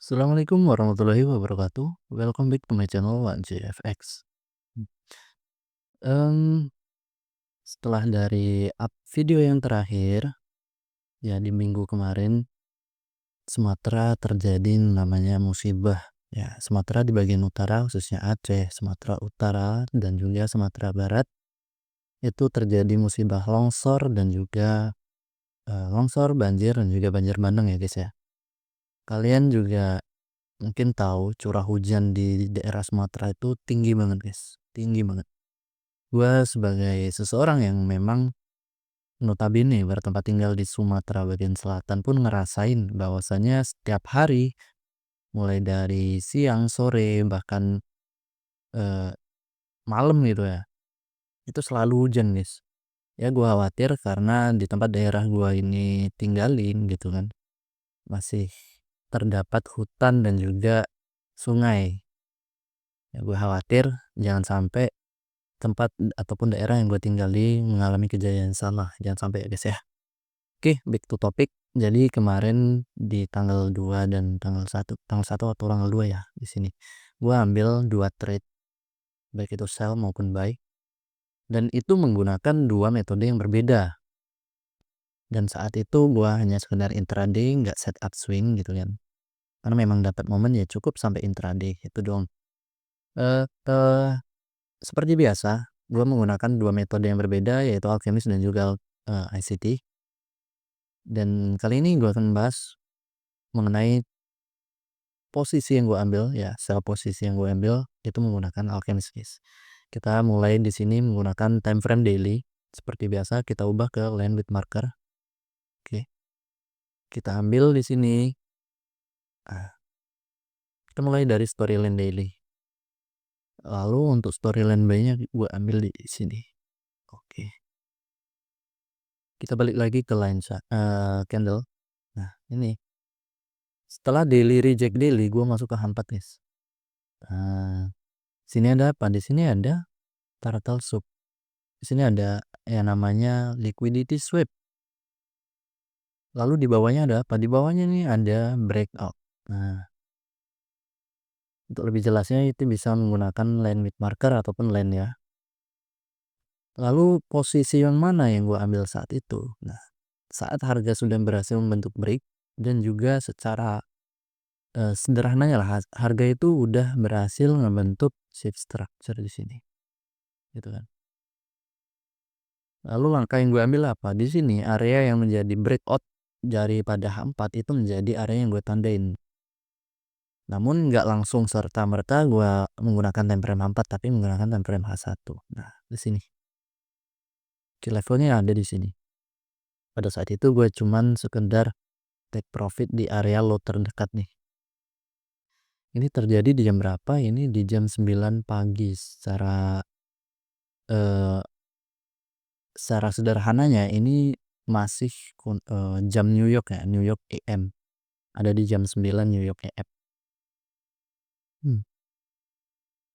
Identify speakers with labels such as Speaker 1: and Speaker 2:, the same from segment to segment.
Speaker 1: Assalamualaikum warahmatullahi wabarakatuh. Welcome back to my channel 1JFX. Mmm, Setelah dari up video yang terakhir, ya di minggu kemarin, Sumatera terjadi namanya musibah. Ya, Sumatera di bagian utara khususnya Aceh, Sumatera Utara dan juga Sumatera Barat itu terjadi musibah longsor dan juga longsor, banjir dan juga banjir bandang ya guys ya. Kalian juga mungkin tahu curah hujan di daerah Sumatera itu tinggi banget guys, tinggi banget. Gua sebagai seseorang yang memang notabene bertempat tinggal di Sumatera bagian selatan pun ngerasain bahwasanya setiap hari mulai dari siang, sore, bahkan eh, malam gitu ya, itu selalu hujan guys. Ya gua khawatir karena di tempat daerah gua ini tinggalin gitu kan masih terdapat hutan dan juga sungai. Ya gue khawatir jangan sampai tempat ataupun daerah yang gue tinggali mengalami kejadian yang sama. Jangan sampai ya guys ya. Oke, back to topic. Jadi kemarin di tanggal 2 dan tanggal 1 atau tanggal 2 ya di sini. Gue ambil 2 trade, baik itu sell maupun buy. Dan itu menggunakan 2 metode yang berbeda. Dan saat itu gue hanya sekedar intraday, nggak set up swing gitu kan. Karena memang dapat momen ya cukup sampai intraday itu dong. Eh, eh, Seperti biasa, gue menggunakan 2 metode yang berbeda yaitu Alchemist dan juga ICT. Dan kali ini gue akan bahas mengenai posisi yang gue ambil ya, sell posisi yang gue ambil itu menggunakan Alchemist guys. Kita mulai di sini menggunakan time frame daily. Seperti biasa kita ubah ke line with marker. Oke. Kita ambil di sini. Kita mulai dari storyline daily. Lalu untuk storyline buy-nya gue ambil di sini. Oke. Kita balik lagi ke line candle. Nah, ini setelah daily reject daily, gue masuk ke H4 guys. Sini ada apa? Di sini ada turtle soup. Di sini ada yang namanya liquidity sweep. Lalu di bawahnya ada apa? Di bawahnya nih ada breakout. Nah, untuk lebih jelasnya itu bisa menggunakan line with marker ataupun line ya. Lalu posisi yang mana yang gue ambil saat itu? Nah, saat harga sudah berhasil membentuk break dan juga secara sederhananya lah harga itu udah berhasil membentuk shift structure di sini. Gitu kan. Lalu langkah yang gue ambil apa? Di sini area yang menjadi breakout daripada H4 itu menjadi area yang gue tandain. Namun nggak langsung serta-merta gue menggunakan time frame H4 tapi menggunakan time frame H1. Nah, di sini. Key levelnya ada di sini. Pada saat itu gue cuman sekedar take profit di area low terdekat nih. Ini terjadi di jam berapa? Ini di jam 9 pagi eh, secara sederhananya ini masih jam New York ya, New York AM. Ada di jam 9 New York AM.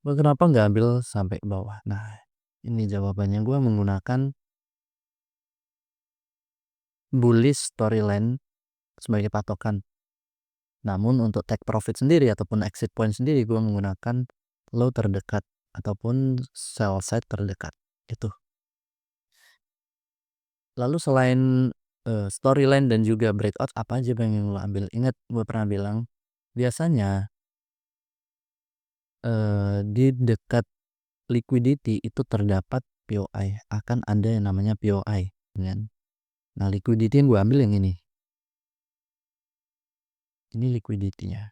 Speaker 1: Kenapa nggak ambil sampai bawah? Nah, ini jawabannya gue menggunakan bullish storyline sebagai patokan. Namun untuk take profit sendiri ataupun exit point sendiri gue menggunakan low terdekat ataupun sell side terdekat. Itu. Lalu selain storyline dan juga breakout apa aja bang yang lo ambil? Ingat gue pernah bilang biasanya di dekat liquidity itu terdapat POI, akan ada yang namanya POI kan. Nah, liquidity yang gue ambil yang ini. Ini liquidity-nya.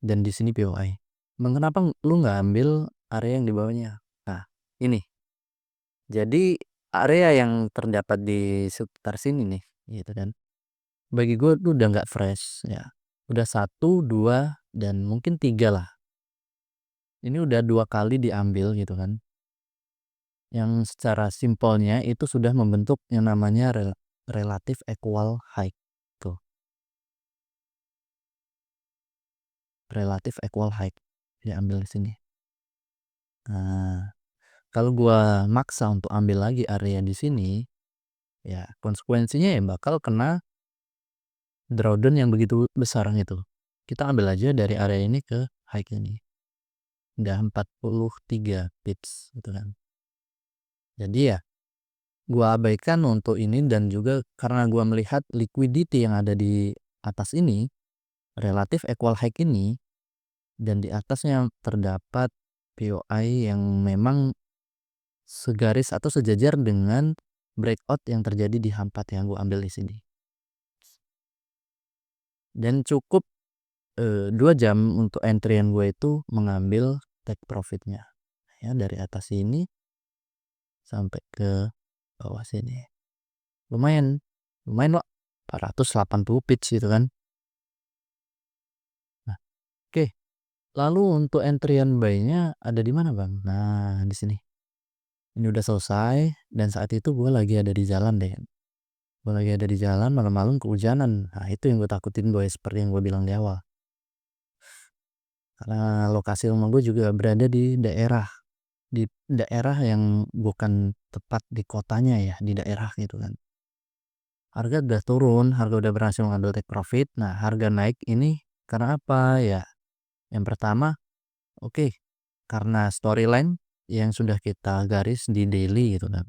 Speaker 1: Dan di sini POI. Mengapa lu nggak ambil area yang di bawahnya? Nah, ini. Jadi area yang terdapat di sekitar sini nih, gitu kan. Bagi gue tuh udah nggak fresh ya. Udah 1, 2 dan mungkin 3 lah. Ini udah 2 kali diambil gitu kan. Yang secara simpelnya itu sudah membentuk yang namanya relative equal high. Tuh, relative equal high diambil di sini. Nah, kalau gua maksa untuk ambil lagi area di sini, ya konsekuensinya ya bakal kena drawdown yang begitu besar gitu. Kita ambil aja dari area ini ke high ini. Udah 43 pips gitu kan. Jadi ya gua abaikan untuk ini, dan juga karena gua melihat liquidity yang ada di atas ini relatif equal high ini, dan di atasnya terdapat POI yang memang segaris atau sejajar dengan breakout yang terjadi di H4 yang gua ambil di sini. Dan cukup 2 jam untuk entryan gue itu mengambil take profitnya ya, dari atas sini sampai ke bawah sini. Lumayan Wak, 480 pips gitu kan. Nah, oke. Lalu untuk entryan buy-nya ada di mana, Bang? Nah, di sini. Ini udah selesai, dan saat itu gue lagi ada di jalan deh. Gue lagi ada di jalan, malam-malam kehujanan. Nah, itu yang gue takutin, boy, seperti yang gue bilang di awal. Karena lokasi rumah gue juga berada di daerah yang bukan tepat di kotanya ya, di daerah gitu kan. Harga udah turun, harga udah berhasil mengambil take profit. Nah, harga naik ini karena apa ya? Yang pertama, oke, karena storyline yang sudah kita garis di daily gitu kan.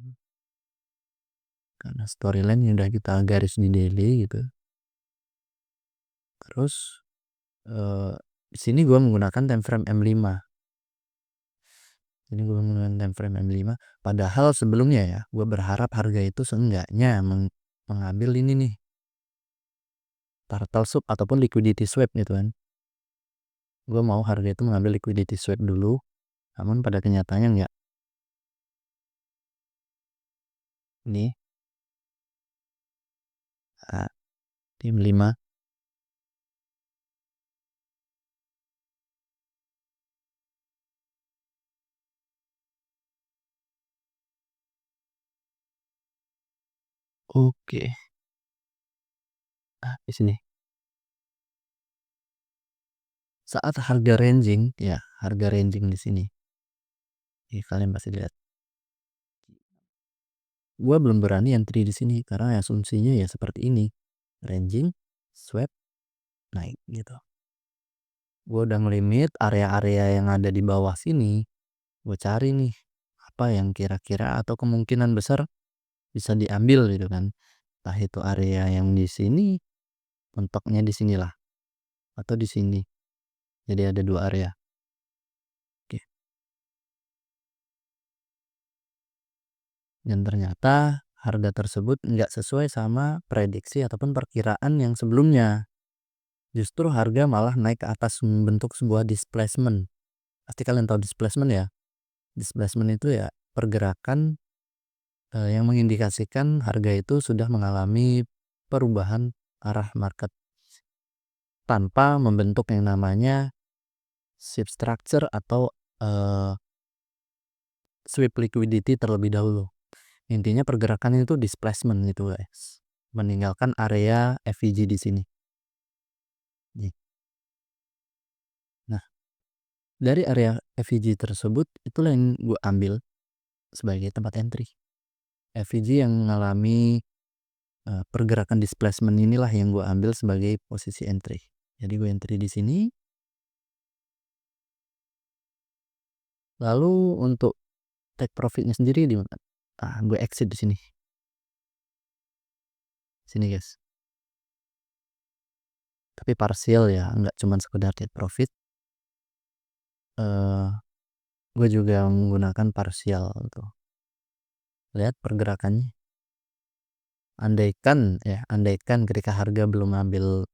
Speaker 1: Karena storyline yang udah kita garis di daily gitu. Terus di sini gue menggunakan time frame M5. Ini gue menggunakan time frame M5. Padahal sebelumnya ya, gue berharap harga itu seenggaknya mengambil ini nih, turtle swap ataupun liquidity swap gitu kan. Gue mau harga itu mengambil liquidity swap dulu, namun pada kenyataannya enggak. Ini tim 5. Oke. Di sini. Saat harga ranging ya, harga ranging di sini. Ini kalian pasti lihat. Gua belum berani entry di sini karena asumsinya ya seperti ini. Ranging, swap, naik gitu. Gue udah ngelimit area-area yang ada di bawah sini. Gue cari nih apa yang kira-kira atau kemungkinan besar bisa diambil gitu kan. Entah itu area yang di sini, mentoknya di sinilah, atau di sini. Jadi ada 2 area. Oke. Dan ternyata harga tersebut nggak sesuai sama prediksi ataupun perkiraan yang sebelumnya. Justru harga malah naik ke atas membentuk sebuah displacement. Pasti kalian tahu displacement ya. Displacement itu ya pergerakan yang mengindikasikan harga itu sudah mengalami perubahan arah market tanpa membentuk yang namanya sweep structure atau sweep liquidity terlebih dahulu. Intinya pergerakan itu displacement gitu guys, meninggalkan area FVG di sini. Nah, dari area FVG tersebut itulah yang gue ambil sebagai tempat entry. FVG yang mengalami pergerakan displacement inilah yang gue ambil sebagai posisi entry. Jadi gue entry di sini. Lalu untuk take profitnya sendiri di mana? Gue exit di sini. Sini guys. Tapi parsial ya, nggak cuma sekedar take profit. Gue juga menggunakan parsial tuh. Lihat pergerakannya. Andaikan ketika harga belum ambil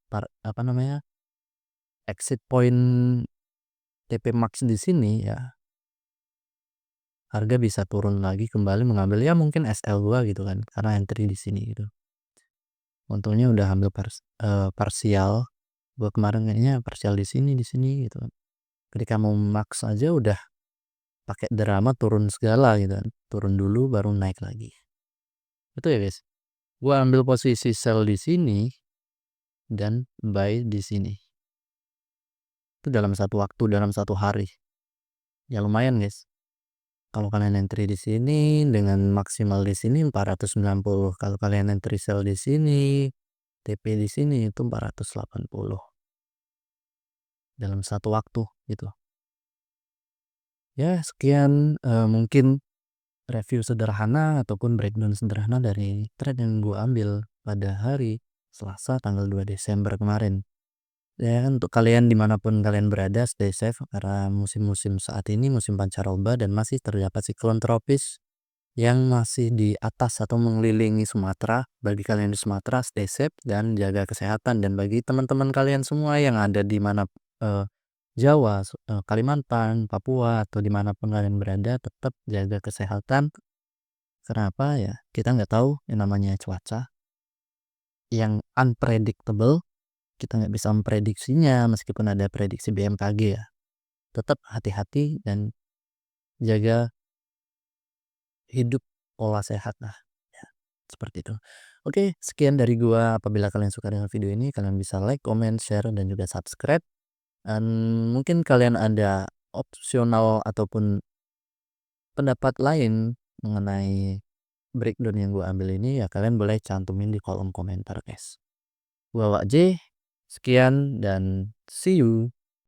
Speaker 1: exit point TP max di sini ya, harga bisa turun lagi kembali mengambil ya mungkin SL gua gitu kan, karena entry di sini gitu. Untungnya udah ambil parsial. Gua kemarin kayaknya parsial di sini gitu kan. Ketika mau max aja udah pakai drama turun segala gitu kan. Turun dulu baru naik lagi. Itu ya guys. Gua ambil posisi sell di sini dan buy di sini. Itu dalam satu waktu, dalam satu hari. Ya lumayan guys. Kalau kalian entry di sini dengan maksimal di sini 490. Kalau kalian entry sell di sini TP di sini itu 480 dalam satu waktu gitu. Ya sekian, mungkin review sederhana ataupun breakdown sederhana dari trade yang gue ambil pada hari Selasa tanggal 2 Desember kemarin. Ya untuk kalian dimanapun kalian berada, stay safe karena musim-musim saat ini musim pancaroba dan masih terdapat siklon tropis yang masih di atas atau mengelilingi Sumatera. Bagi kalian di Sumatera, stay safe dan jaga kesehatan. Dan bagi teman-teman kalian semua yang ada di mana Jawa, Kalimantan, Papua, atau dimanapun kalian berada, tetap jaga kesehatan. Kenapa ya? Kita nggak tahu yang namanya cuaca yang unpredictable. Kita nggak bisa memprediksinya meskipun ada prediksi BMKG ya. Tetap hati-hati dan jaga hidup pola sehat lah. Ya, seperti itu. Oke, sekian dari gua. Apabila kalian suka dengan video ini, kalian bisa like, comment, share, dan juga subscribe. Dan mungkin kalian ada opsional ataupun pendapat lain mengenai breakdown yang gue ambil ini, ya kalian boleh cantumin di kolom komentar guys. Gua Wak J, sekian dan see you.